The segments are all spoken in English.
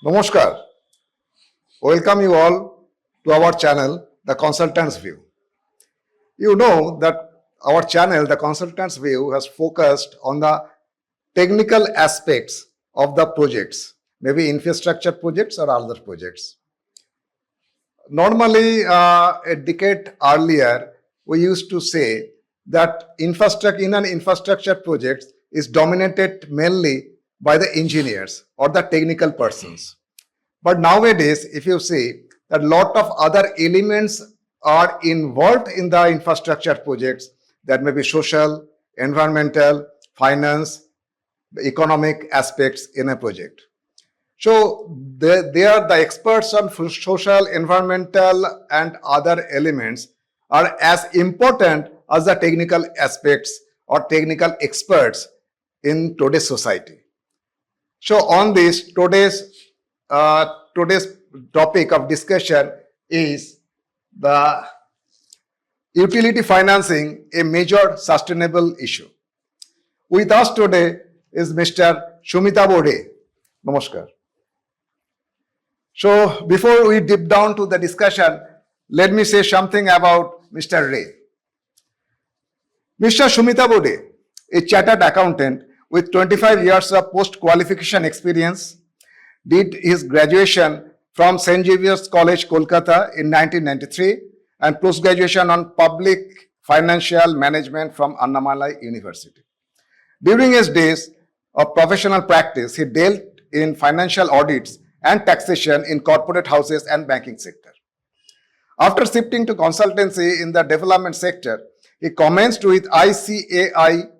Namaskar. Welcome you all to our channel, The Consultant's View. You know that our channel, The Consultant's View, has focused on the technical aspects of the projects, maybe infrastructure projects or other projects. Normally, a decade earlier, we used to say that infrastructure project is dominated mainly by the engineers or the technical persons. But nowadays, if you see that a lot of other elements are involved in the infrastructure projects, that may be social, environmental, finance, economic aspects in a project. So they are the experts on social, environmental, and other elements are as important as the technical aspects or technical experts in today's society. So on this, today's topic of discussion is the utility financing, a major sustainable issue. With us today is Mr. Sumitabha Ray. Namaskar. So before we dip down to the discussion, let me say something about Mr. Ray. Mr. Sumitabha Ray, a chartered accountant with 25 years of post-qualification experience, did his graduation from St. Xavier's College, Kolkata in 1993 and post-graduation on public financial management from Annamalai University. During his days of professional practice, he dealt in financial audits and taxation in corporate houses and banking sector. After shifting to consultancy in the development sector, he commenced with ICAI-ARF,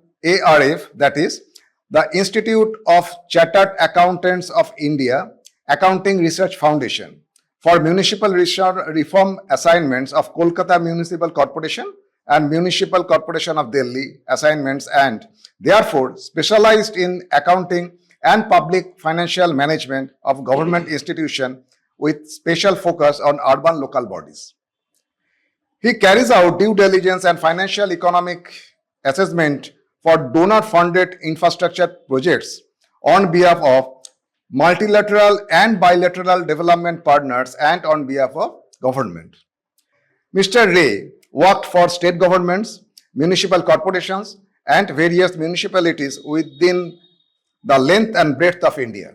that is, the Institute of Chartered Accountants of India, Accounting Research Foundation, for municipal reform assignments of Kolkata Municipal Corporation and Municipal Corporation of Delhi assignments, and therefore specialized in accounting and public financial management of government institutions with special focus on urban local bodies. He carries out due diligence and financial economic assessment for donor-funded infrastructure projects on behalf of multilateral and bilateral development partners and on behalf of government. Mr. Ray worked for state governments, municipal corporations, and various municipalities within the length and breadth of India.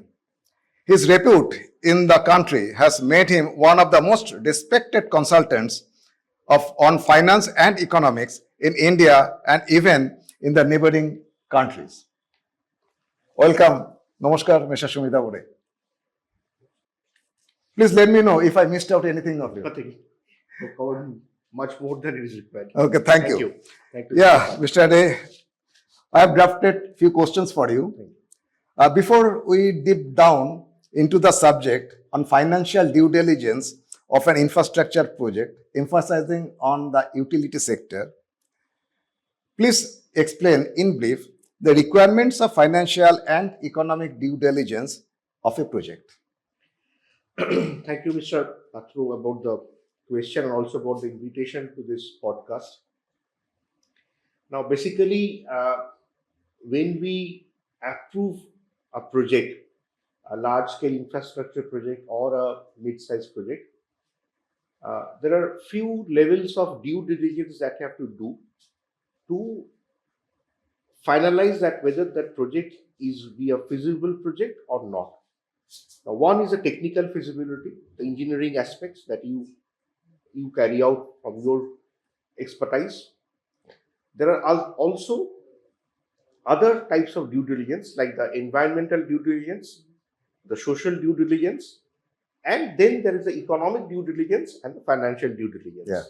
His repute in the country has made him one of the most respected consultants on finance and economics in India and even in the neighboring countries. Welcome. Namaskar, Mr. Sumitabha Ray. Please let me know if I missed out anything of you. Nothing. You covered much more than is required. Okay, thank you. Thank you. Yeah, Mr. Ray, I have drafted few questions for you. Before we dip down into the subject on financial due diligence of an infrastructure project, emphasizing on the utility sector, please explain in brief the requirements of financial and economic due diligence of a project. Thank you, Mr. Patru, about the question and also about the invitation to this podcast. Now, basically, when we approve a project, a large-scale infrastructure project or a mid-sized project, there are few levels of due diligence that you have to do to finalize that whether that project is a feasible project or not. Now, one is the technical feasibility, the engineering aspects that you carry out from your expertise. There are also other types of due diligence like the environmental due diligence, the social due diligence, and then there is the economic due diligence and the financial due diligence. Yeah.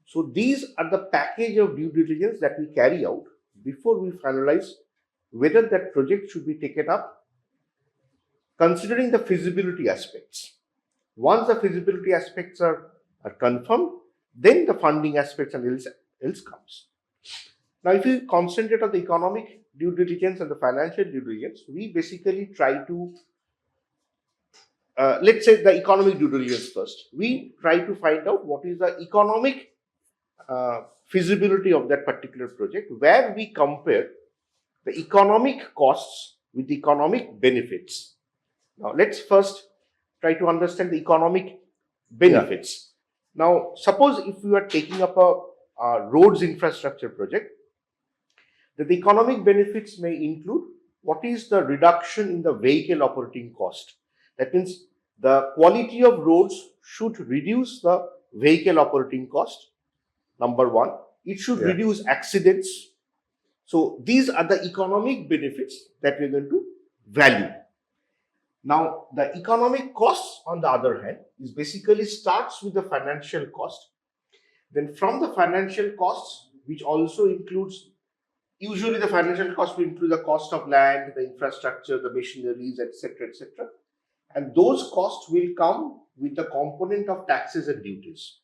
So these are the package of due diligence that we carry out before we finalize whether that project should be taken up, considering the feasibility aspects. Once the feasibility aspects are confirmed, then the funding aspects and else comes. Now, if you concentrate on the economic due diligence and the financial due diligence, we basically try to, let's say the economic due diligence first. We try to find out what is the economic feasibility of that particular project, where we compare the economic costs with the economic benefits. Now, let's first try to understand the economic benefits. Now, suppose if we are taking up a roads infrastructure project, that the economic benefits may include what is the reduction in the vehicle operating cost. That means the quality of roads should reduce the vehicle operating cost. Number one, it should reduce accidents. So these are the economic benefits that we're going to value. Now, the economic costs, on the other hand, is basically starts with the financial cost. Then from the financial costs, which also includes, usually the financial cost will include the cost of land, the infrastructure, the machineries, etc., etc. And those costs will come with the component of taxes and duties.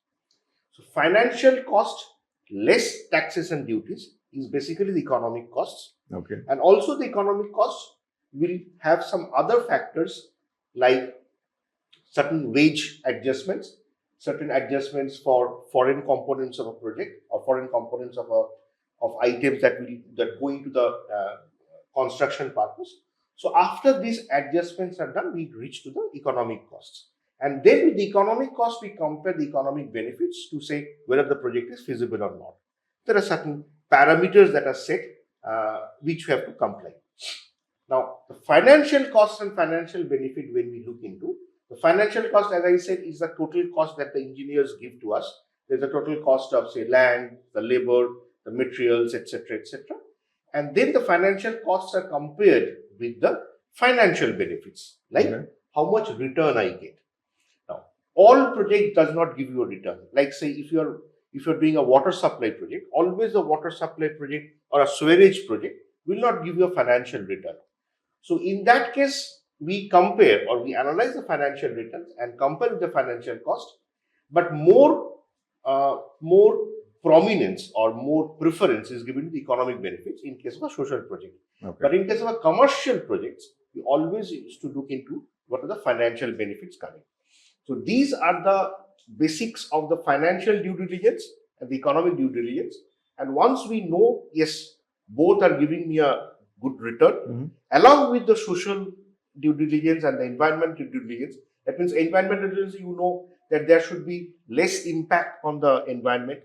So financial cost less taxes and duties is basically the economic costs. Okay. And also the economic costs will have some other factors like certain wage adjustments, certain adjustments for foreign components of a project or foreign components of items that go into the construction purpose. So after these adjustments are done, we reach to the economic costs. And then with the economic cost, we compare the economic benefits to say whether the project is feasible or not. There are certain parameters that are set which we have to comply. Now, the financial cost and financial benefit, when we look into the financial cost, as I said, is the total cost that the engineers give to us. There's a total cost of, say, land, the labor, the materials, etc., etc. And then the financial costs are compared with the financial benefits, like how much return I get. Now, all project does not give you a return. Like, say, if you're doing a water supply project, always a water supply project or a sewerage project will not give you a financial return. So in that case, we compare or we analyze the financial returns and compare with the financial cost, but more prominence or more preference is given to the economic benefits in case of a social project. Okay. But in case of a commercial projects, we always used to look into what are the financial benefits coming. So these are the basics of the financial due diligence and the economic due diligence. And once we know, yes, both are giving me a good return, along with the social due diligence and the environmental due diligence. That means environmental due diligence, you know that there should be less impact on the environment.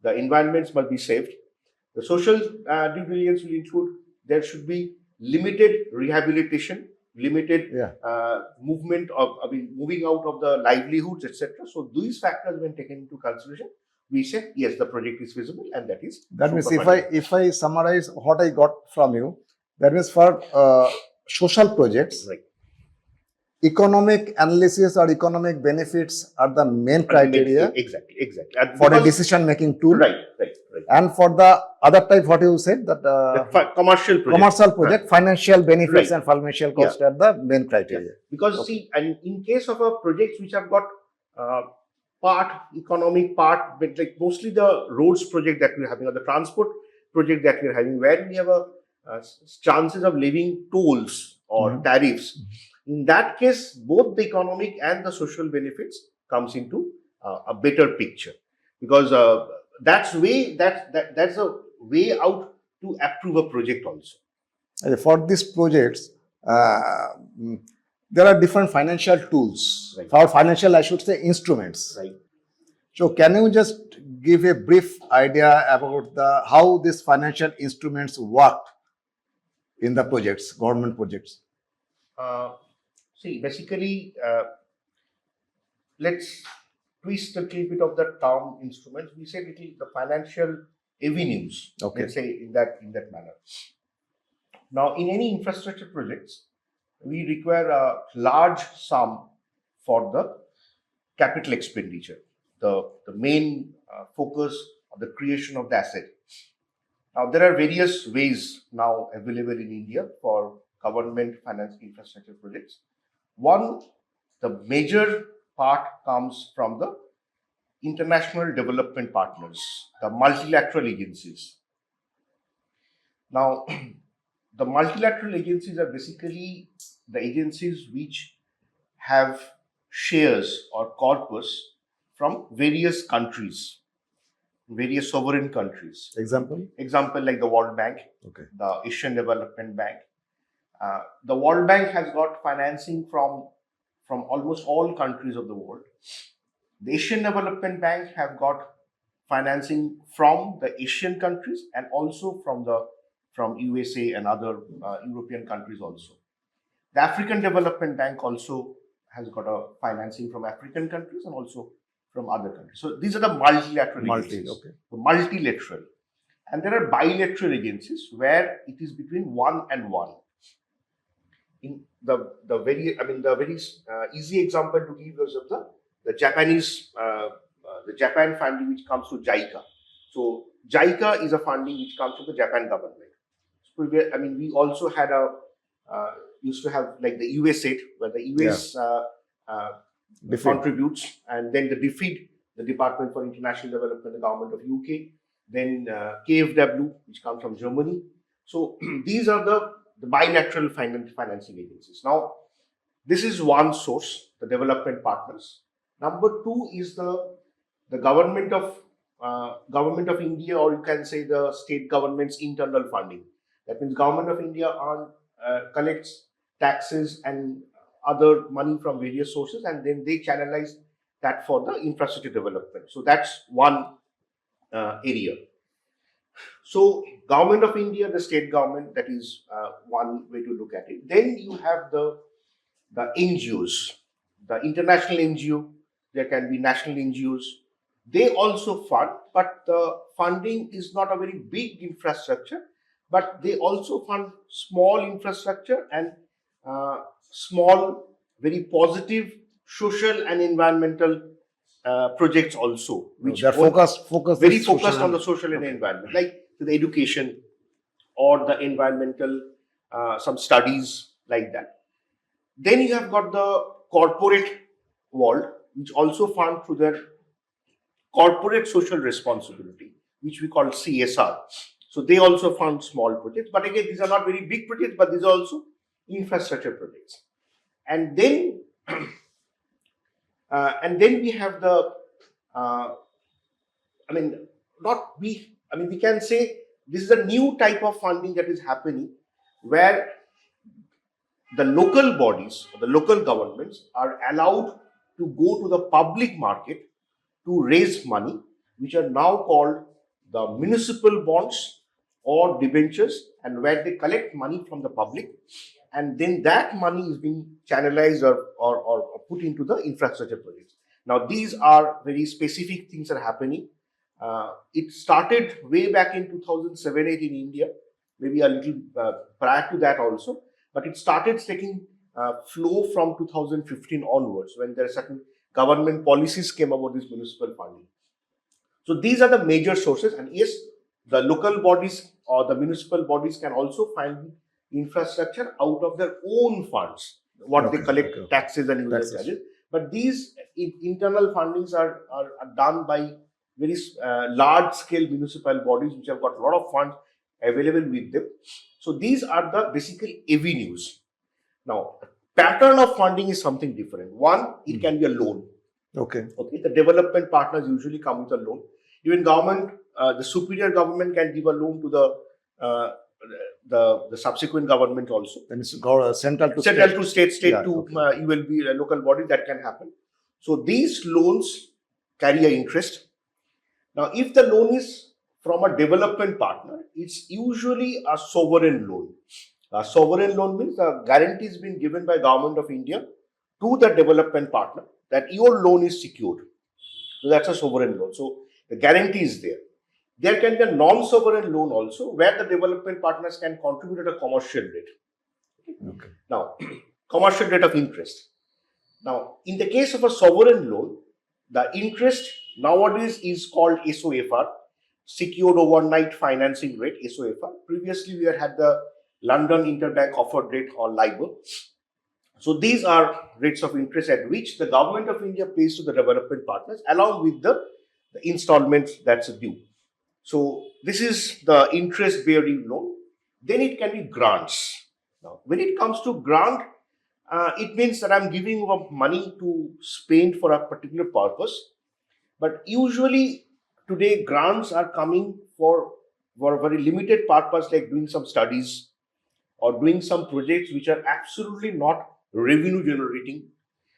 The environments must be saved. The social due diligence will include there should be limited rehabilitation, limited movement of, moving out of the livelihoods, etc. So these factors, when taken into consideration, we say yes, the project is feasible, and that is. That means if I summarize what I got from you, that means for social projects, economic analysis or economic benefits are the main criteria. Exactly. For a decision-making tool. Right. And for the other type, what you said, that commercial project, financial benefits and financial cost are the main criteria. Because see, and in case of a projects which have got economic part, but like mostly the roads project that we're having or the transport project that we're having, where we have a chances of levying tolls or tariffs. In that case, both the economic and the social benefits comes into a better picture, because that's a way out to approve a project also. For these projects, there are different financial tools, or financial, I should say, instruments. Right. So, can you just give a brief idea about how these financial instruments work in the projects, government projects? See, basically, let's twist a little bit of the term instruments. We say the financial avenues. Okay. Let's say in that manner. Now, in any infrastructure projects, we require a large sum for the capital expenditure, the main focus of the creation of the asset. Now, there are various ways now available in India for government financed infrastructure projects. One, the major part comes from the international development partners, the multilateral agencies. Now, the multilateral agencies are basically the agencies which have shares or corpus from various countries, various sovereign countries. Example like the World Bank, Okay. the Asian Development Bank, The World Bank has got financing from almost all countries of the world. The Asian Development Bank have got financing from the Asian countries and also from USA and other European countries also. The African Development Bank also has got a financing from African countries and also from other countries. So these are the multilateral agencies. Okay. The multilateral. And there are bilateral agencies where it is between one and one. In the very easy example to give is of the Japanese the Japan funding which comes to JICA. So JICA is a funding which comes from the Japan government. So we also had used to have like the USAID, where the US contributes, and then the DFID, the Department for International Development, the government of UK, then KfW, which comes from Germany. So these are the bilateral financing agencies. Now, this is one source, the development partners. Number two is the government of India, or you can say the state government's internal funding. That means government of India collects taxes and other money from various sources, and then they channelize that for the infrastructure development. So that's one area. So government of India, the state government, that is one way to look at it. Then you have the NGOs, the international NGO, there can be national NGOs. They also fund, but the funding is not a very big infrastructure, but they also fund small infrastructure and small, very positive social and environmental projects also, which are focused very focused on the social and environment, like the education or the environmental, some studies like that. Then you have got the corporate world, which also fund through their corporate social responsibility, which we call CSR. So they also fund small projects, but again, these are not very big projects, but these are also infrastructure projects. And then, we have the, we can say this is a new type of funding that is happening, where the local bodies, the local governments are allowed to go to the public market to raise money, which are now called the municipal bonds or debentures, and where they collect money from the public, and then that money is being channelized or put into the infrastructure projects. Now, these are very specific things that are happening. It started way back in 2007-8 in India, maybe a little prior to that also, but it started taking flow from 2015 onwards, when there are certain government policies came about this municipal funding. So these are the major sources, and yes, the local bodies or the municipal bodies can also find infrastructure out of their own funds, what they collect taxes and user charges. But these internal fundings are done by very large-scale municipal bodies which have got a lot of funds available with them. So these are the basic avenues. Now, pattern of funding is something different. One, it can be a loan. Okay. The development partners usually come with a loan. Even government, the superior government can give a loan to the subsequent government also. Then it's central to state, state yeah, to you will be a local body, that can happen. So these loans carry an interest. Now, if the loan is from a development partner, it's usually a sovereign loan. A sovereign loan means the guarantee is being given by Government of India to the development partner that your loan is secured. So that's a sovereign loan. So the guarantee is there. There can be a non-sovereign loan also, where the development partners can contribute at a commercial rate. Okay. Now, commercial rate of interest. Now, in the case of a sovereign loan, the interest nowadays is called SOFR, Secured Overnight Financing Rate, SOFR. Previously, we had the London Interbank Offered Rate, or LIBOR. So these are rates of interest at which the Government of India pays to the development partners along with the installments that's due. So this is the interest-bearing loan. Then it can be grants. Now, when it comes to grant, it means that I'm giving you money to spend for a particular purpose. But usually today grants are coming for a very limited purpose, like doing some studies, or doing some projects which are absolutely not revenue generating.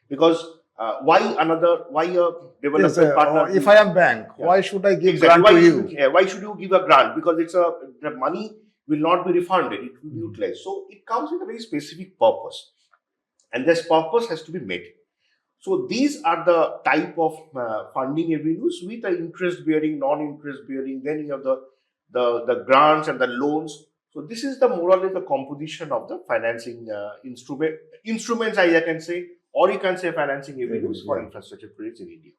Because why a Yes, development partner? if I am bank, Yeah. why should I give Exactly. grant to you? Why should you give a grant? Because the money will not be refunded. It will be utilized. So it comes with a very specific purpose, and this purpose has to be met. So these are the type of funding avenues with the interest bearing, non-interest bearing. Then you have the grants and the loans. So this is the more or less the composition of the financing instruments, I can say, or you can say financing avenues for infrastructure projects in India.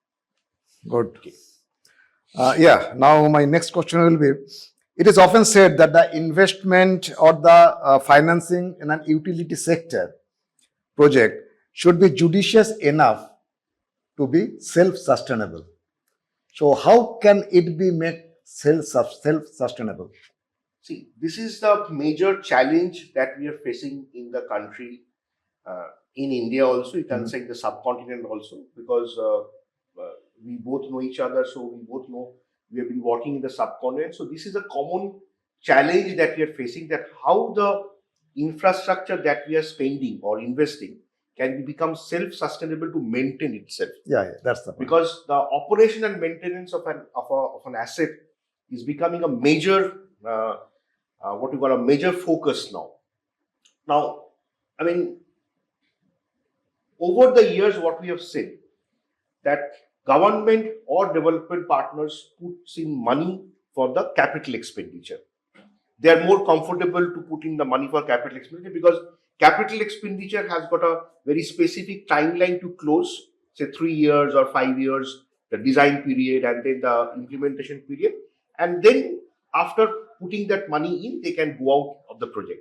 Good. Okay. Now my next question will be, it is often said that the investment or the financing in an utility sector project should be judicious enough to be self-sustainable. So how can it be made self-sustainable? See, this is the major challenge that we are facing in the country, in India also, you can say in the subcontinent also, because we both know each other, so we both know we have been working in the subcontinent. So this is a common challenge that we are facing, that how the infrastructure that we are spending or investing can become self-sustainable to maintain itself. That's the point. Because the operation and maintenance of an asset is becoming a major what you call a major focus now. Now, I mean, over the years, what we have seen, that government or development partners puts in money for the capital expenditure. They are more comfortable to put in the money for capital expenditure because capital expenditure has got a very specific timeline to close, say 3 years or 5 years, the design period and then the implementation period. And then after putting that money in, they can go out of the project.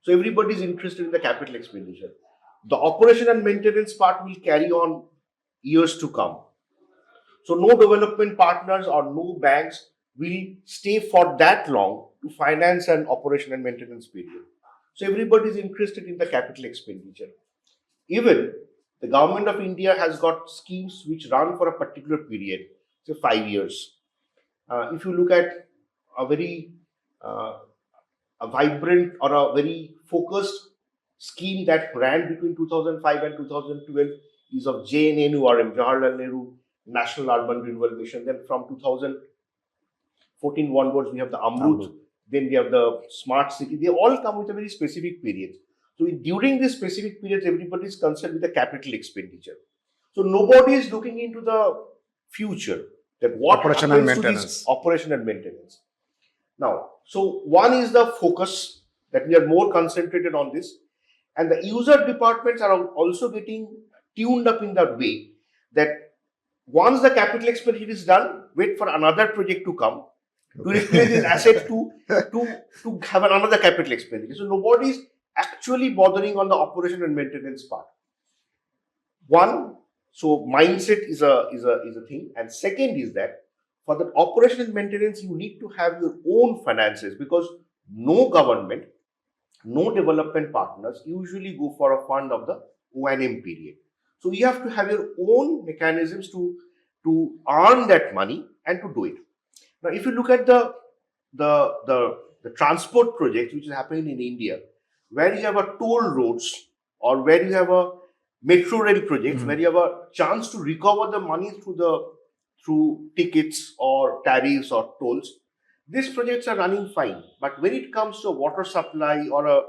So everybody is interested in the capital expenditure. The operation and maintenance part will carry on years to come. So no development partners or no banks will stay for that long to finance an operation and maintenance period. So everybody is interested in the capital expenditure. Even the government of India has got schemes which run for a particular period, say 5 years. If you look at a very a vibrant or a very focused scheme that ran between 2005 and 2012 is of JNNURM, Jawaharlal Nehru National Urban Renewal Mission. Then from 2014 onwards, we have the Amrut. Then we have the Smart City. They all come with a very specific period. So during this specific period, everybody is concerned with the capital expenditure. So nobody is looking into the future, that what Operation and happens to maintenance. this operation and maintenance. Now, so one is the focus, that we are more concentrated on this, and the user departments are also getting tuned up in that way that once the capital expenditure is done, wait for another project to come to replace this asset to have another capital expenditure. So nobody is actually bothering on the operation and maintenance part. One, so mindset is a thing, and second is that for the operation and maintenance, you need to have your own finances, because no government, no development partners usually go for a fund of the O&M period. So you have to have your own mechanisms to earn that money and to do it. Now, if you look at the transport project which is happening in India, where you have a toll roads or where you have a metro rail projects, where you have a chance to recover the money through tickets or tariffs or tolls, these projects are running fine. But when it comes to a water supply or a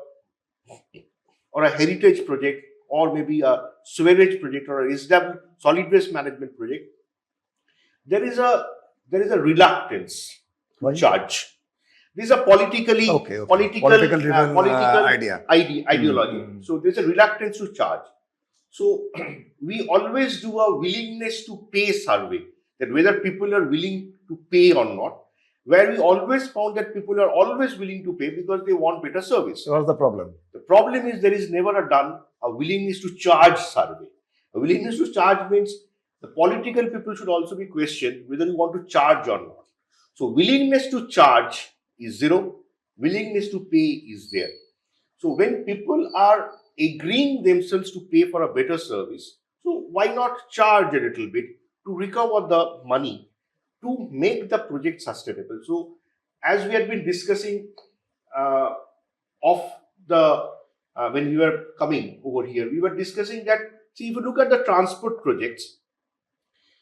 heritage project, or maybe a sewerage project or a SW solid waste management project, there is a reluctance to charge. This is a political ideology. So there's a reluctance to charge. So we always do a willingness to pay survey, that whether people are willing to pay or not, where we always found that people are always willing to pay because they want better service. So what's the problem? The problem is there is never a willingness to charge survey. A willingness to charge means the political people should also be questioned whether you want to charge or not. So willingness to charge is zero, willingness to pay is there. So when people are agreeing themselves to pay for a better service, so why not charge a little bit to recover the money to make the project sustainable? So as we had been discussing of the when we were coming over here, we were discussing that. See, if you look at the transport projects,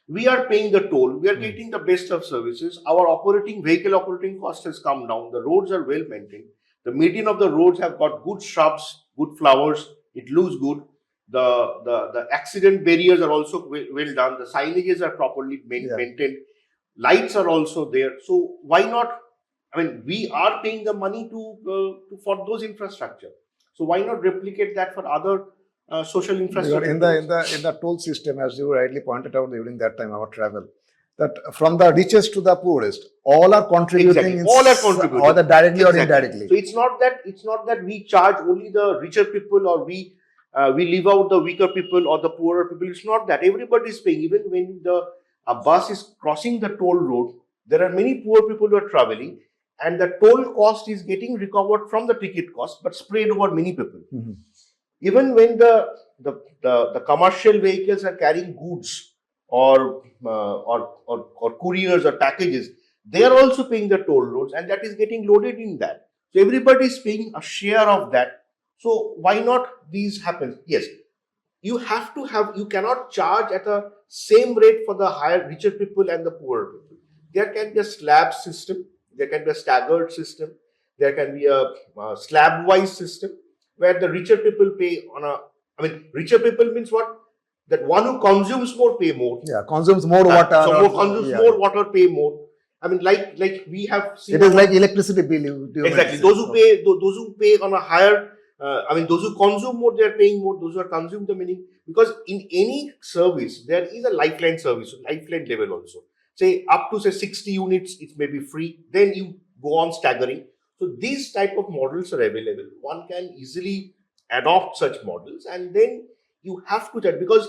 we are paying the toll, we are getting the best of services. Our vehicle operating cost has come down. The roads are well maintained. The median of the roads have got good shrubs, good flowers. It looks good. The accident barriers are also well done. The signages are properly maintained. Lights are also there. So why not? I mean, we are paying the money for those infrastructure. So why not replicate that for other social infrastructure? In the toll system, as you rightly pointed out during that time, our travel, that from the richest to the poorest, all are contributing. Exactly. All are contributing, either directly or indirectly. So it's not that we charge only the richer people, or we leave out the weaker people or the poorer people. It's not that. Everybody is paying. Even when a bus is crossing the toll road, there are many poor people who are traveling, and the toll cost is getting recovered from the ticket cost, but spread over many people. Even when the commercial vehicles are carrying goods or couriers or packages, they are also paying the toll roads, and that is getting loaded in that. So everybody is paying a share of that. So why not these happen? Yes, you cannot charge at the same rate for the richer people and the poorer people. There can be a slab system, there can be a staggered system, there can be a slab-wise system where the richer people pay richer people means what? That one who consumes more pay more. Yeah, consumes more water. More water pay more. I mean, like we have seen. It is like electricity bill. Exactly. Those who pay on a higher. Those who consume more, they are paying more. Those who are consuming the meaning, because in any service there is a lifeline service, lifeline level also. Say up to 60 units, it may be free. Then you go on staggering. So these type of models are available. One can easily adopt such models, and then you have to charge, because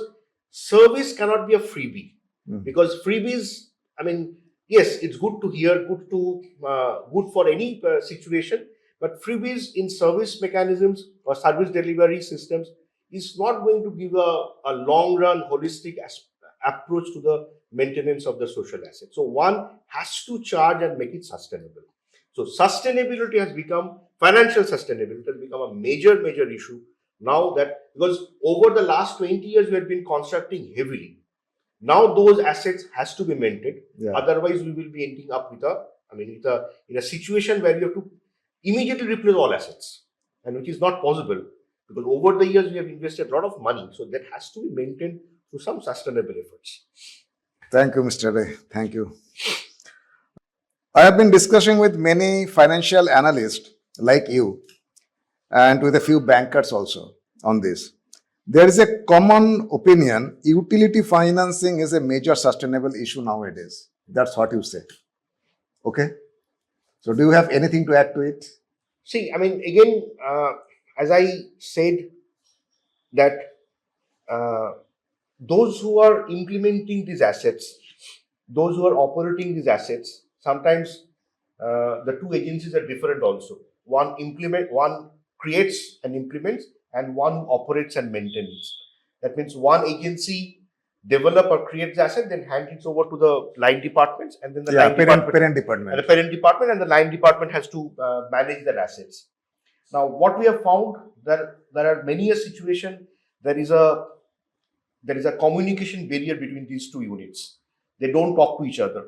service cannot be a freebie. Because freebies, yes, it's good to hear, good for any situation, but freebies in service mechanisms or service delivery systems is not going to give a long run holistic approach to the maintenance of the social asset. So one has to charge and make it sustainable. So sustainability has become, financial sustainability has become a major issue now, that because over the last 20 years we have been constructing heavily. Now those assets has to be maintained. Otherwise we will be ending up with in a situation where you have to immediately replace all assets, and which is not possible, because over the years we have invested a lot of money. So that has to be maintained through some sustainable efforts. Thank you, Mr. Ray. Thank you. I have been discussing with many financial analysts like you, and with a few bankers also on this. There is a common opinion, utility financing is a major sustainable issue nowadays. That's what you say. Okay? So do you have anything to add to it? See, again, as I said, that those who are implementing these assets, those who are operating these assets, sometimes the two agencies are different also. One creates and implements, and one operates and maintains. That means one agency develop or creates the asset, then hand it over to the line departments, and then the parent department and the line department has to manage their assets. Now, what we have found, that there are many a situation, there is a communication barrier between these two units. They don't talk to each other.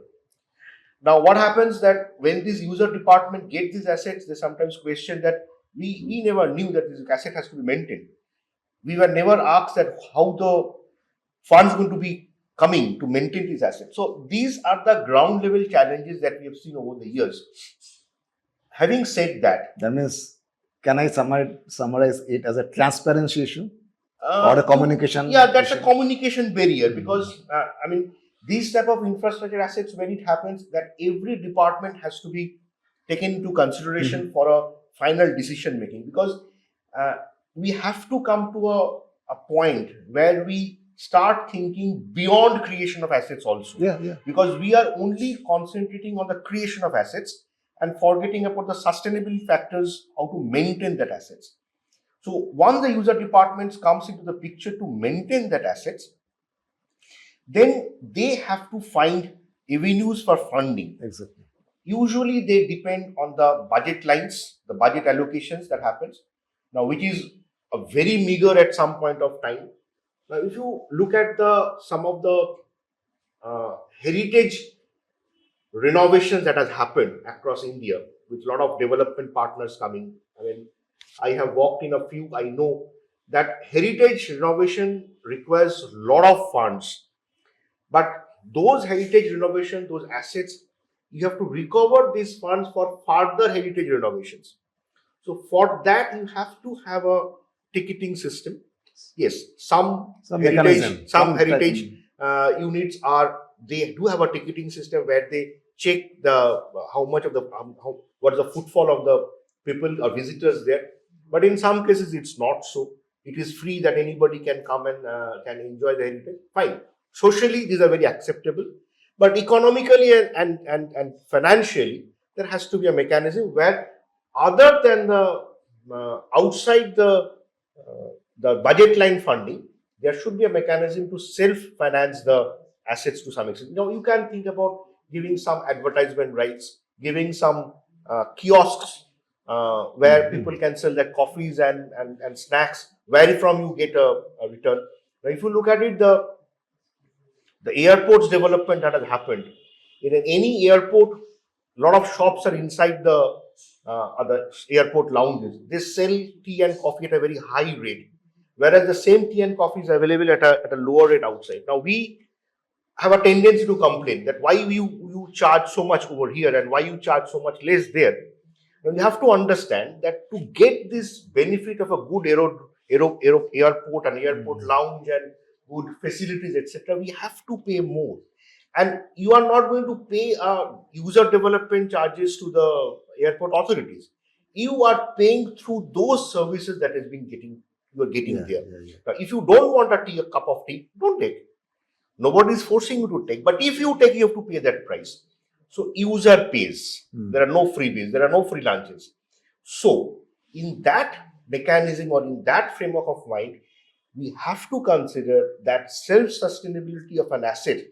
Now, what happens that when this user department gets these assets, they sometimes question that we never knew that this asset has to be maintained. We were never asked that how the funds going to be coming to maintain these assets. So these are the ground level challenges that we have seen over the years. Having said that, means, can I summarize it as a transparency issue or a communication? Yeah, that's a communication barrier, because these type of infrastructure assets, when it happens, that every department has to be taken into consideration for a final decision making, because we have to come to a point where we start thinking beyond creation of assets also. Because we are only concentrating on the creation of assets and forgetting about the sustainability factors, how to maintain that assets. So once the user departments comes into the picture to maintain that assets, then they have to find avenues for funding. Usually they depend on the budget lines, the budget allocations that happens. now, which is a very meager at some point of time. Now, if you look at some of the heritage renovations that has happened across India, with a lot of development partners coming. I mean, I have walked in a few. I know that heritage renovation requires a lot of funds, but those heritage renovation, those assets, you have to recover these funds for further heritage renovations. So for that, you have to have a ticketing system. Yes, some mechanism, some heritage units they do have a ticketing system where they check the how much of the what is the footfall of the people or visitors there. But in some cases, it's not so. It is free that anybody can come and can enjoy the heritage. Fine. Socially, these are very acceptable, but economically and financially, there has to be a mechanism where, other than the outside the budget line funding, there should be a mechanism to self-finance the assets to some extent. Now, you can think about giving some advertisement rights, giving some kiosks where people can sell their coffees and snacks, where from you get a return. Now, if you look at it, the airport's development that has happened, in any airport, a lot of shops are inside the airport lounges. They sell tea and coffee at a very high rate, whereas the same tea and coffee is available at a lower rate outside. Now, we have a tendency to complain that why you charge so much over here and why you charge so much less there. And you have to understand that to get this benefit of a good airport and airport lounge and good facilities, etc., we have to pay more. And you are not going to pay user development charges to the airport authorities. You are paying through those services that has been you are getting there. Now, if you don't want a cup of tea, don't take. Nobody is forcing you to take. But if you take, you have to pay that price. So user pays. There are no freebies. There are no free lunches. So in that mechanism or in that framework of mind, we have to consider that self-sustainability of an asset.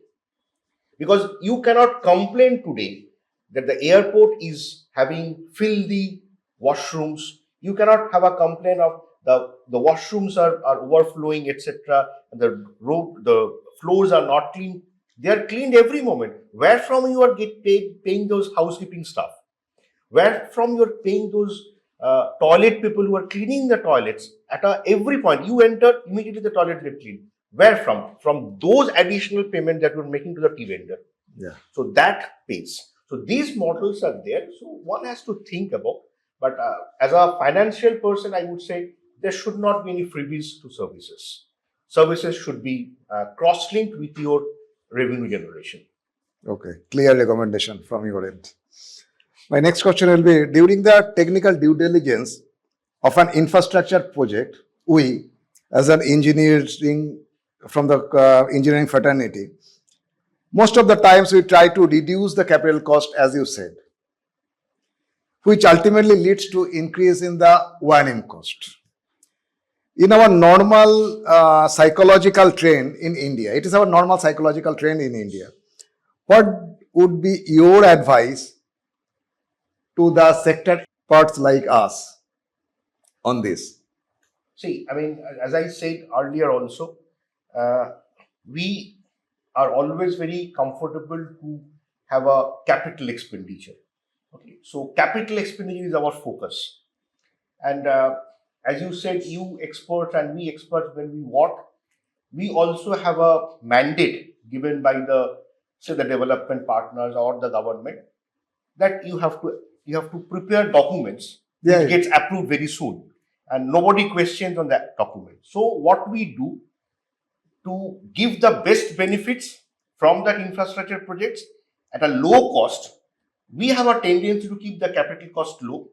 Because you cannot complain today that the airport is having filthy washrooms. You cannot have a complaint of the washrooms are overflowing, etc. And the floors are not clean. They are cleaned every moment. Where from you are paying those housekeeping staff? Where from you are paying those toilet people who are cleaning the toilets at every point? You enter, immediately the toilet is clean. Where from? From those additional payments that you are making to the tea vendor. Yeah. So that pays. So these models are there. So one has to think about. But as a financial person, I would say there should not be any freebies to services. Services should be cross-linked with your revenue generation. Okay, clear recommendation from your end. My next question will be, during the technical due diligence of an infrastructure project, we, as an engineering from the engineering fraternity, most of the times we try to reduce the capital cost, as you said, which ultimately leads to increase in the O&M cost. In our normal psychological trend in India, it is our normal psychological trend in India. What would be your advice to the sector experts like us on this? See, I mean, as I said earlier also, we are always very comfortable to have a capital expenditure. Okay, so capital expenditure is our focus. And as you said, you experts and we experts, when we work, we also have a mandate given by the development partners or the government that you have to prepare documents which gets approved very soon, and nobody questions on that document. So what we do to give the best benefits from that infrastructure projects at a low cost, we have a tendency to keep the capital cost low,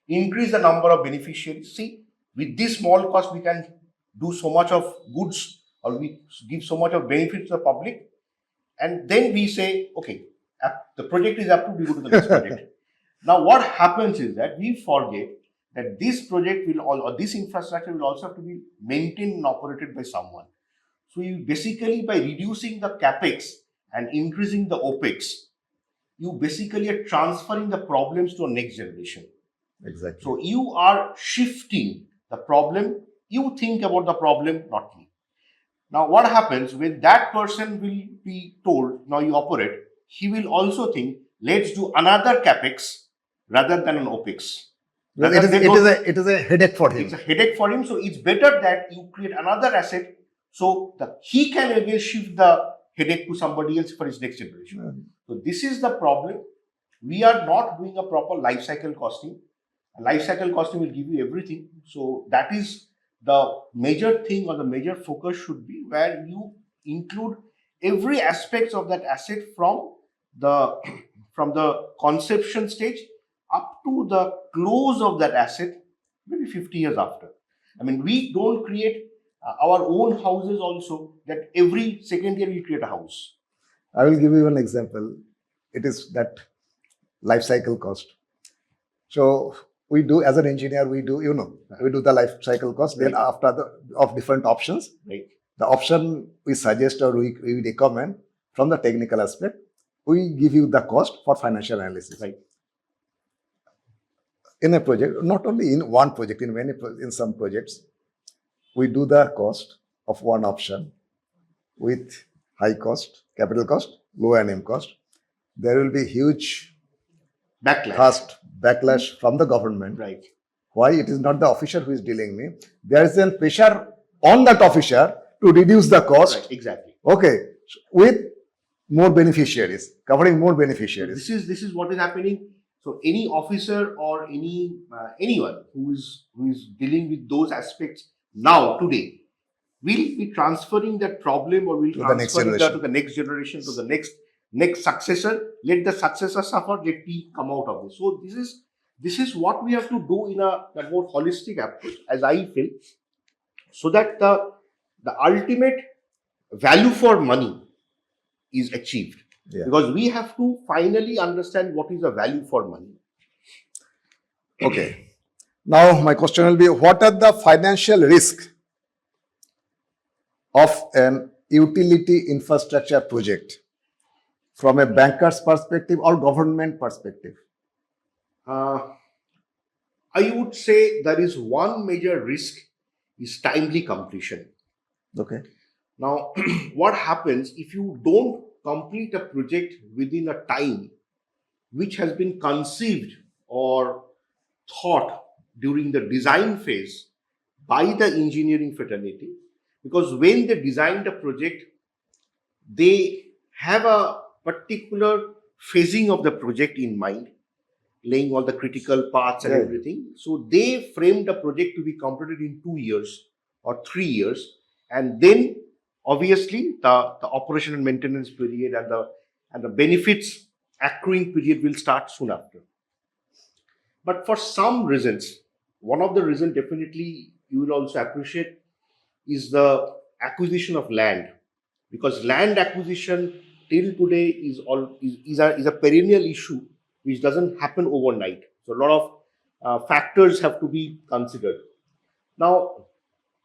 increase the number of beneficiaries. See, with this small cost, we can do so much of goods, or we give so much of benefit to the public, and then we say, okay, the project is approved, we go to the next project. Now, what happens is that we forget that this project or this infrastructure will also have to be maintained and operated by someone. So, you basically, by reducing the capex and increasing the opex, you basically are transferring the problems to a next generation. Exactly. So you are shifting the problem. You think about the problem, not me. Now, what happens when that person will be told, now you operate, he will also think, let's do another capex rather than an opex. Well, Rather they don't- it is a headache for him. It's a headache for him. So it's better that you create another asset so that he can again shift the headache to somebody else for his next generation. So this is the problem. We are not doing a proper life cycle costing. Life cycle costing will give you everything. So that is the major thing, or the major focus should be where you include every aspects of that asset from the from the conception stage up to the close of that asset, maybe 50 years after. I mean, we don't create our own houses also, that every second year we create a house. I will give you an example. It is that life cycle cost. So we do, as an engineer, we do the life cycle cost. Then Right. after of different options, Right. the option we suggest or we recommend from the technical aspect, we give you the cost for financial analysis. Right. In a project, not only in one project, in some projects, we do the cost of one option with high cost, capital cost, low M cost. There will be huge backlash from the government. Right. Why? It is not the officer who is dealing me. There is a pressure on that officer to reduce the cost. Right. Exactly. Okay, with more beneficiaries, covering more beneficiaries. This is what is happening. So any officer or anyone who is dealing with those aspects now today will be transferring that problem, or will transfer that to the next generation, to the next successor. Let the successor suffer. Let me come out of this. So this is what we have to do in a more holistic approach, as I feel, so that the ultimate value for money is achieved. Yeah. Because we have to finally understand what is the value for money. Okay. Now my question will be, what are the financial risks of an utility infrastructure project from a banker's perspective or government perspective? I would say there is one major risk is timely completion. Okay. Now, what happens if you don't complete a project within a time which has been conceived or thought during the design phase by the engineering fraternity? Because when they design the project, they have a particular phasing of the project in mind, laying all the critical parts and everything. So they framed the project to be completed in 2 years or 3 years, and then obviously the operation and maintenance period and the benefits accruing period will start soon after. But for some reasons, one of the reasons definitely you will also appreciate is the acquisition of land, because land acquisition till today is a perennial issue which doesn't happen overnight. So a lot of factors have to be considered. Now,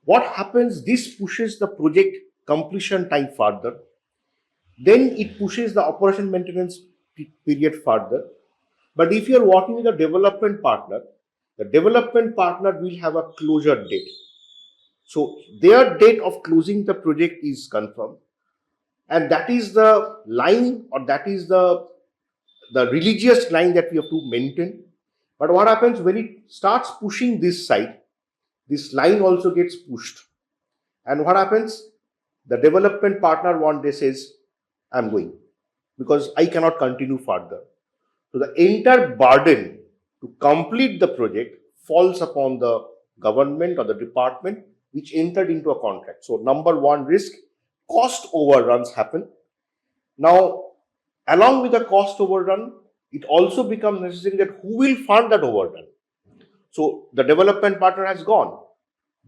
what happens? This pushes the project completion time further. Then it pushes the operation maintenance period further. But if you are working with a development partner, the development partner will have a closure date. So their date of closing the project is confirmed. And that is the line, or that is the religious line that we have to maintain. But what happens when it starts pushing this side, this line also gets pushed. And what happens? The development partner one day says, I'm going, because I cannot continue further. So the entire burden to complete the project falls upon the government or the department which entered into a contract. So number one risk, cost overruns happen. Now, along with the cost overrun, it also becomes necessary that who will fund that overrun. So the development partner has gone.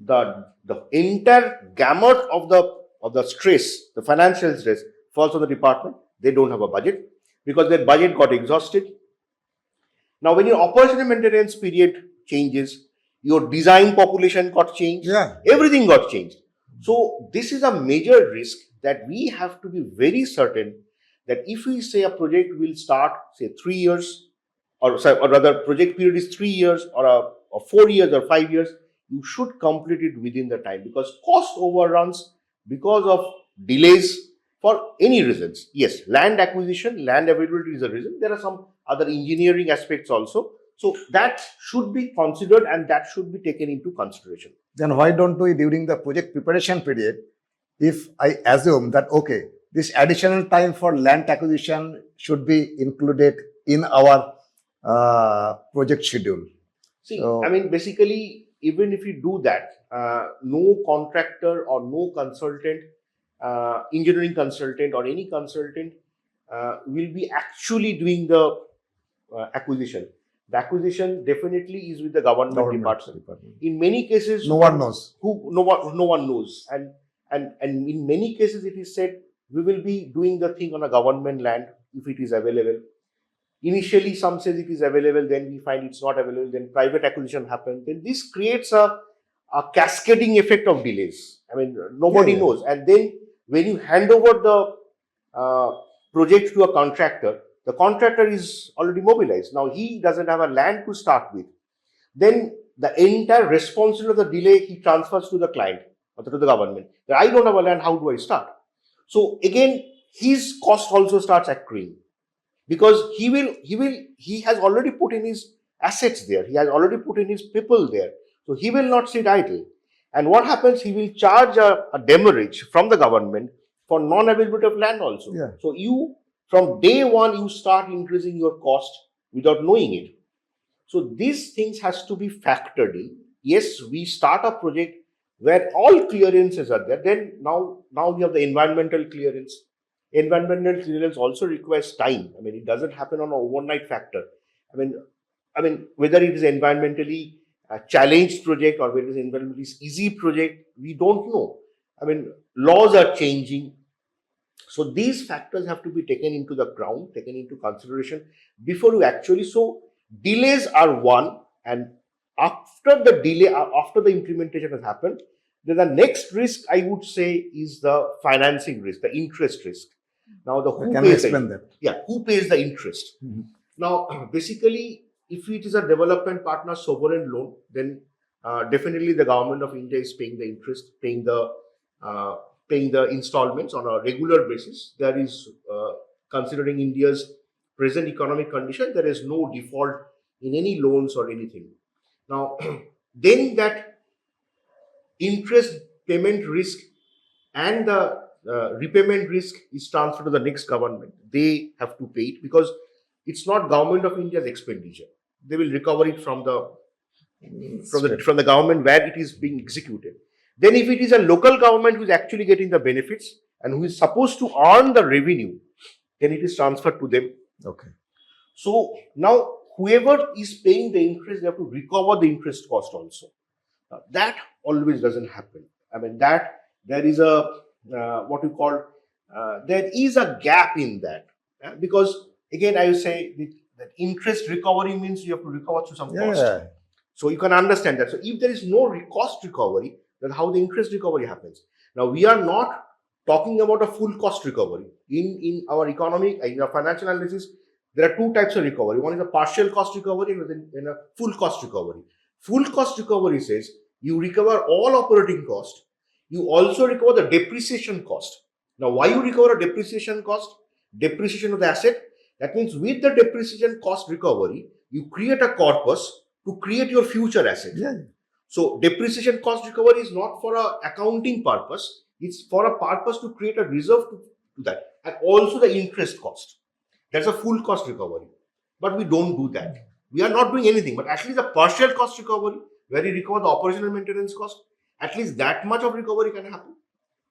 The entire gamut of the stress, the financial stress, falls on the department. They don't have a budget because their budget got exhausted. Now, when your operation and maintenance period changes, your design population got changed. Yeah. Everything got changed. So this is a major risk that we have to be very certain that if we say a project will start, say 3 years or rather project period is 3 years or 4 years or 5 years, you should complete it within the time, because cost overruns because of delays for any reasons. Yes, land acquisition, land availability is a reason. There are some other engineering aspects also. So that should be considered and that should be taken into consideration. Then why don't we, during the project preparation period, if I assume that, okay, this additional time for land acquisition should be included in our project schedule? See, So- I mean, basically, even if you do that, no contractor or no consultant, engineering consultant or any consultant will be actually doing the acquisition. The acquisition definitely is with the government department. In many cases, No one knows. no one knows, and in many cases it is said we will be doing the thing on a government land if it is available. Initially, some says it is available, then we find it's not available, then private acquisition happens. Then this creates a cascading effect of delays. I mean, nobody Yeah. knows. And then when you hand over the project to a contractor, the contractor is already mobilized. Now he doesn't have a land to start with. Then the entire responsibility of the delay he transfers to the client or to the government. I don't have a land, how do I start? So again, his cost also starts accruing, because he has already put in his assets there, he has already put in his people there, so he will not sit idle. And what happens, he will charge a demurrage from the government for non-availability of land also. Yeah. So you, from day one, you start increasing your cost without knowing it. So these things has to be factored in. Yes, we start a project where all clearances are there. Then now we have the environmental clearance. Environmental clearance also requires time. I mean, it doesn't happen on an overnight factor. I mean, whether it is environmentally challenged project or whether it is environmentally easy project, we don't know. I mean, laws are changing. So these factors have to be taken into the ground, taken into consideration before you actually. So delays are one, and after the delay, after the implementation has happened, then the next risk I would say is the financing risk, the interest risk. Now, Can you explain that? Yeah, who pays the interest? Mm-hmm. Now, basically, if it is a development partner sovereign loan, then definitely the government of India is paying the interest, paying the installments on a regular basis. There is, considering India's present economic condition, there is no default in any loans or anything. Now, then that interest payment risk and the repayment risk is transferred to the next government. They have to pay it because it's not government of India's expenditure. They will recover it from the government where it is being executed. Then if it is a local government who is actually getting the benefits and who is supposed to earn the revenue, then it is transferred to them. Okay. So now whoever is paying the interest, they have to recover the interest cost also. That always doesn't happen. I mean, that there is a there is a gap in that, because again I will say that interest recovery means you have to recover through some cost. Yeah. So you can understand that. So if there is no cost recovery, then how the interest recovery happens? Now we are not talking about a full cost recovery. In our economic, in our financial analysis, there are two types of recovery. One is a partial cost recovery and a full cost recovery. Full cost recovery says you recover all operating cost. You also recover the depreciation cost. Now, why you recover a depreciation cost? Depreciation of the asset. That means with the depreciation cost recovery, you create a corpus to create your future asset. Yeah. So depreciation cost recovery is not for a accounting purpose. It's for a purpose to create a reserve to that. And also the interest cost. That's a full cost recovery. But we don't do that. We are not doing anything. But at least a partial cost recovery, where you recover the operational maintenance cost, at least that much of recovery can happen.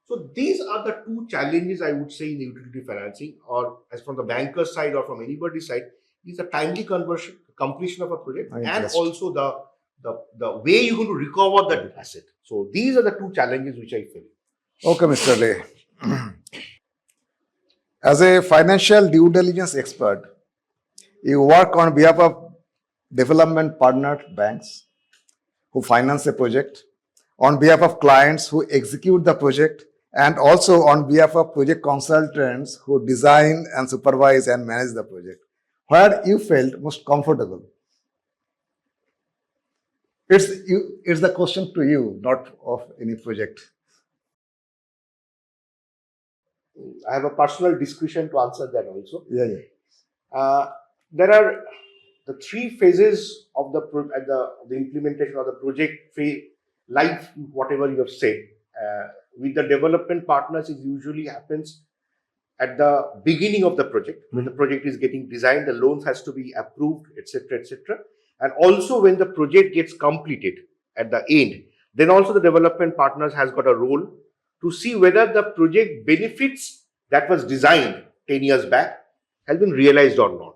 So these are the two challenges I would say in utility financing, or as from the banker's side or from anybody's side, is the timely completion of a project, and also the way you're going to recover that asset. So these are the two challenges which I feel. Okay, Mr. Ray. As a financial due diligence expert, you work on behalf of development partner banks who finance a project, on behalf of clients who execute the project, and also on behalf of project consultants who design and supervise and manage the project. where you felt most comfortable? It's the question to you, not of any project. I have a personal discretion to answer that also. Yeah, yeah. There are the three phases of the implementation of the project phase, life, whatever you have said. With the development partners, it usually happens at the beginning of the project, when the project is getting designed, the loans has to be approved, etc., etc. And also when the project gets completed at the end, then also the development partners has got a role to see whether the project benefits that was designed 10 years back has been realized or not.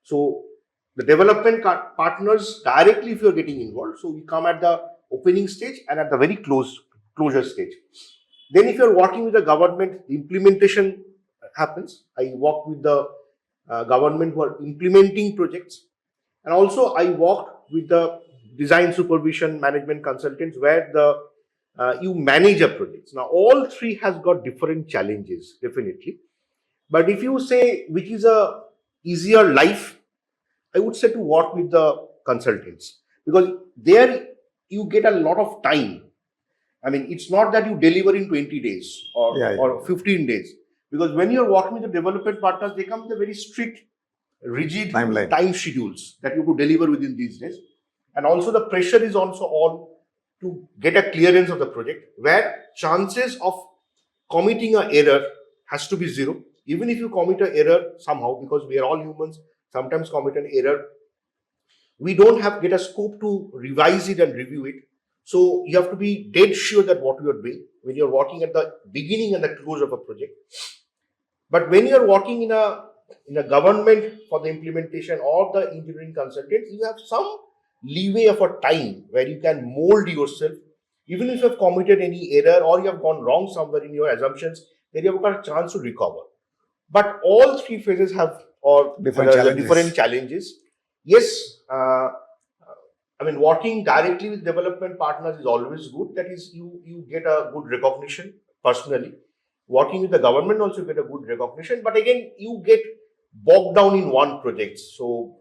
So the development partners directly, if you're getting involved, so we come at the opening stage and at the very closure stage. Then if you're working with the government, the implementation happens. I work with the government who are implementing projects, and also I worked with the design supervision management consultants where you manage a project. Now all three has got different challenges, definitely. But if you say which is a easier life, I would say to work with the consultants, because there you get a lot of time. I mean, it's not that you deliver in 20 days or 15 days. Because when you're working with the development partners, they come with a very strict, rigid Timeline. time schedules that you have to deliver within these days. And also the pressure is also on to get a clearance of the project, where chances of committing an error has to be zero. Even if you commit an error somehow, because we are all humans, sometimes commit an error, we don't get a scope to revise it and review it. So you have to be dead sure that what you are doing when you're working at the beginning and the close of a project. But when you're working in a government for the implementation or the engineering consultants, you have some leeway of a time where you can mold yourself. Even if you have committed any error or you have gone wrong somewhere in your assumptions, then you have got a chance to recover. But all three phases have different challenges. Yes, I mean, working directly with development partners is always good. That is, you get a good recognition personally. Working with the government also get a good recognition. But again, you get bogged down in one project. So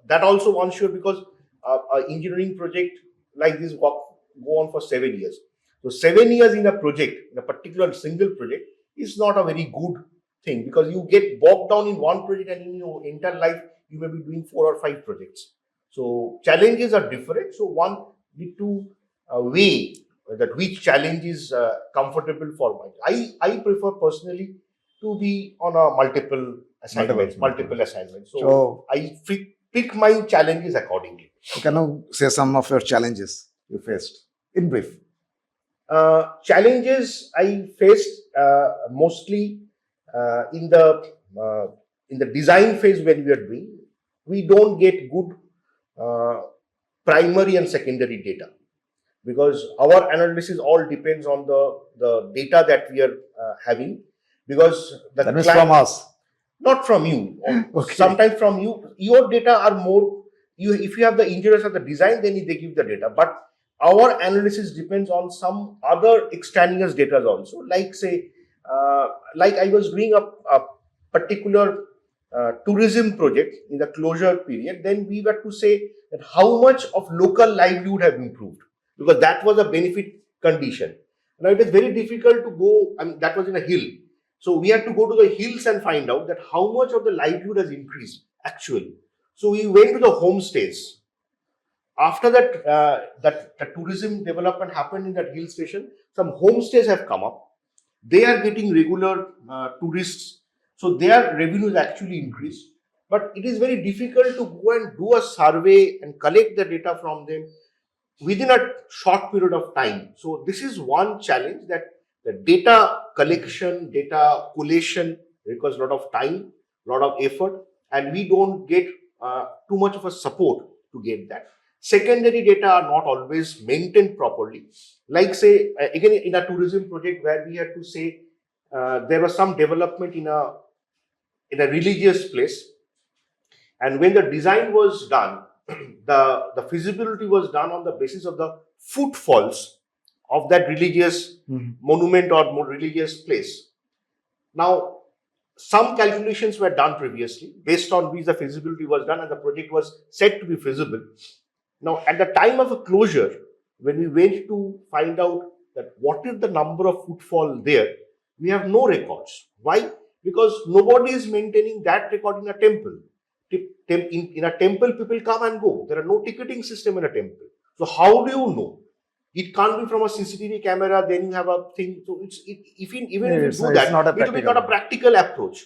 that also one sure, because an engineering project like this go on for 7 years. So 7 years in a project, in a particular single project, is not a very good thing, because you get bogged down in one project and in your entire life you may be doing 4 or 5 projects. So challenges are different. So one need to weigh that which challenge is comfortable for me. I prefer personally to be on a multiple assignments. So I pick my challenges accordingly. Can you say some of your challenges you faced in brief? Challenges I faced mostly in the design phase when we are doing, we don't get good primary and secondary data, because our analysis all depends on the data that we are having, because that means from us, not from you. Okay. Sometimes from you, your data are more. If you have the engineers of the design, then they give the data. But our analysis depends on some other extraneous data also. Like say, like I was doing a particular tourism project in the closure period, then we were to say that how much of local livelihood have improved, because that was a benefit condition. Now it is very difficult to go, I mean, that was in a hill. So we had to go to the hills and find out that how much of the livelihood has increased actually. So we went to the homestays. After that, the tourism development happened in that hill station, some homestays have come up. They are getting regular tourists. So their revenues actually increased. But it is very difficult to go and do a survey and collect the data from them within a short period of time. So this is one challenge, that the data collection, data collation requires a lot of time, a lot of effort, and we don't get too much of a support to get that. Secondary data are not always maintained properly. Like say, again in a tourism project where we had to say there was some development in a religious place, and when the design was done, the feasibility was done on the basis of the footfalls of that religious monument or more religious place. Now, some calculations were done previously based on which the feasibility was done and the project was said to be feasible. Now, at the time of a closure, when we went to find out that what is the number of footfall there, we have no records. Why? Because nobody is maintaining that record in a temple. In a temple, people come and go. There are no ticketing system in a temple. So how do you know? It can't be from a CCTV camera. Then you have a thing. So even if you do that, it will be not a practical approach.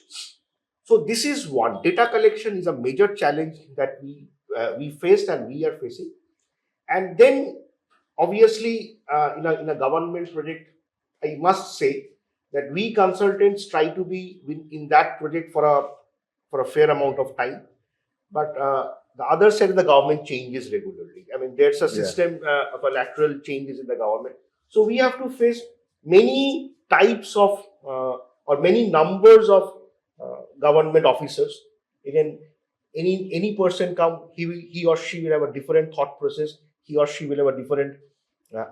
So this is one. Data collection is a major challenge that we faced and we are facing. And then obviously in a government project, I must say that we consultants try to be in that project for a fair amount of time. But the other side of the government changes regularly. I mean, there's a system of a lateral changes in the government. So we have to face many types of or many numbers of government officers. Again, any person come, he or she will have a different thought process. He or she will have a different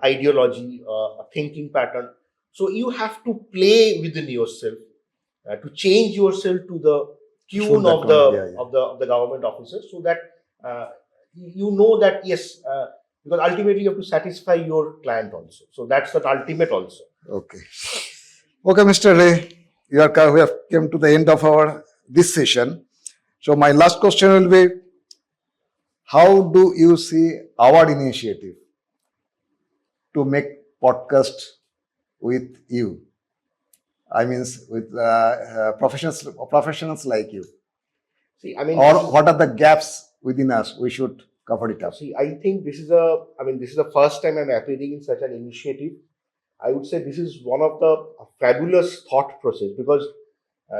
ideology, a thinking pattern. So you have to play within yourself to change yourself to the tune of the government officers, so that you know that yes, because ultimately you have to satisfy your client also. So that's the ultimate also. Okay, Mr. Ray, we have come to the end of this session. So my last question will be, how do you see our initiative to make podcast with you? I mean, with professionals like you. See, I mean, or what are the gaps within us? We should cover it up. See, I think this is the first time I'm appearing in such an initiative. I would say this is one of the fabulous thought process, because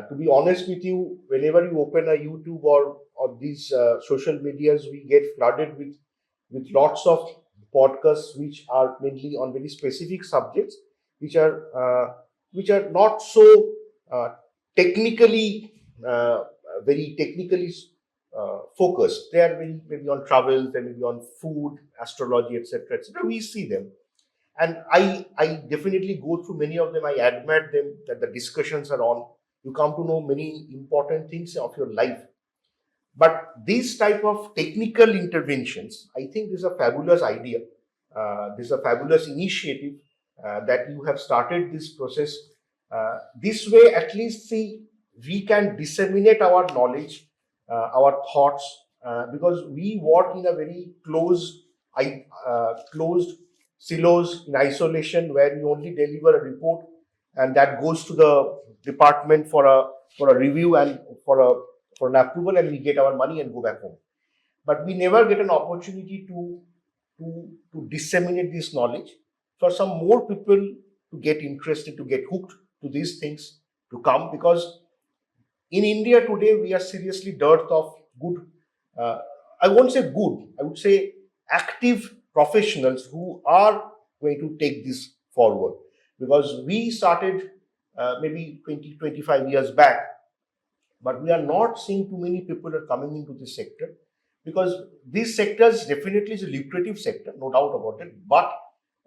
to be honest with you, whenever you open a YouTube or these social medias, we get flooded with lots of podcasts which are mainly on very specific subjects, which are not so technically very technically focused. They are maybe on travel, they may be on food, astrology, etc., etc. We see them, and I definitely go through many of them. I admire them, that the discussions are on. You come to know many important things of your life. But these type of technical interventions, I think this is a fabulous idea. This is a fabulous initiative that you have started this process. This way, at least, we can disseminate our knowledge, our thoughts, because we work in a very closed silos, in isolation, where we only deliver a report, and that goes to the department for a review and for an approval, and we get our money and go back home. But we never get an opportunity to disseminate this knowledge for some more people to get interested, to get hooked to these things, to come. Because in India today, we are seriously dearth of good, I won't say good, I would say active professionals who are going to take this forward. Because we started maybe 20-25 years back, but we are not seeing too many people are coming into this sector, because this sector is definitely a lucrative sector, no doubt about it, but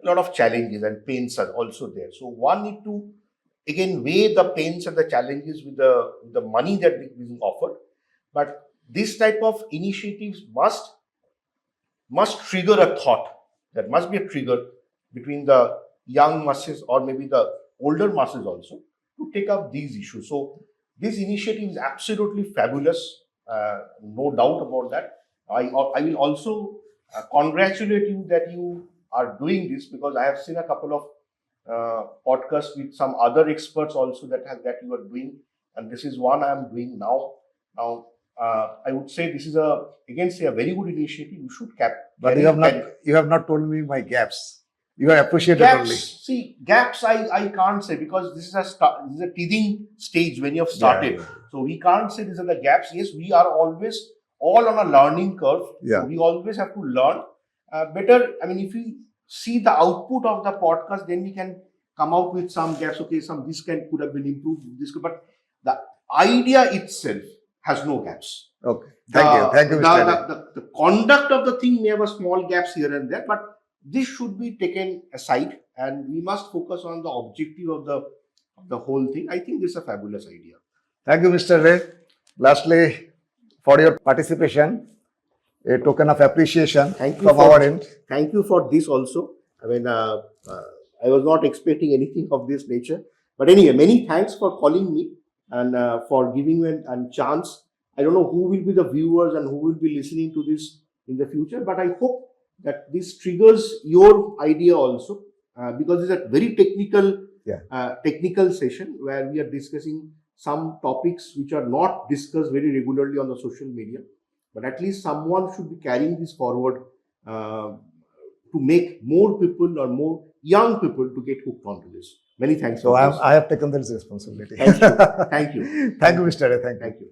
a lot of challenges and pains are also there. So one need to again weigh the pains and the challenges with the money that is being offered. But this type of initiatives must trigger a thought. There must be a trigger between the young masses, or maybe the older masses also, to take up these issues. So this initiative is absolutely fabulous, no doubt about that. I will also congratulate you that you are doing this, because I have seen a couple of podcasts with some other experts also that you are doing, and this is one I am doing now. Now, I would say this is a very good initiative. You should cap. But you have not told me my gaps. You are appreciated only. See, gaps I can't say, because this is a teething stage when you have started. Yeah. So we can't say these are the gaps. Yes, we are always all on a learning curve. Yeah. So we always have to learn better. I mean, if we see the output of the podcast, then we can come out with some gaps. Okay, this could have been improved. But the idea itself has no gaps. Okay. Thank you, Mr. The conduct of the thing may have a small gaps here and there, but this should be taken aside, and we must focus on the objective of the whole thing. I think this is a fabulous idea. Thank you, Mr. Ray. Lastly, for your participation, a token of appreciation Thank you from for- our end. Thank you for this also. I mean, I was not expecting anything of this nature. But anyway, many thanks for calling me and for giving me a chance. I don't know who will be the viewers and who will be listening to this in the future, but I hope that this triggers your idea also, because it's a very technical session where we are discussing some topics which are not discussed very regularly on the social media. But at least someone should be carrying this forward to make more people or more young people to get hooked onto this. Many thanks. So for this. I have taken this responsibility. Thank you. Thank you. Thank you, Mr. Ray. Thank you. Thank you.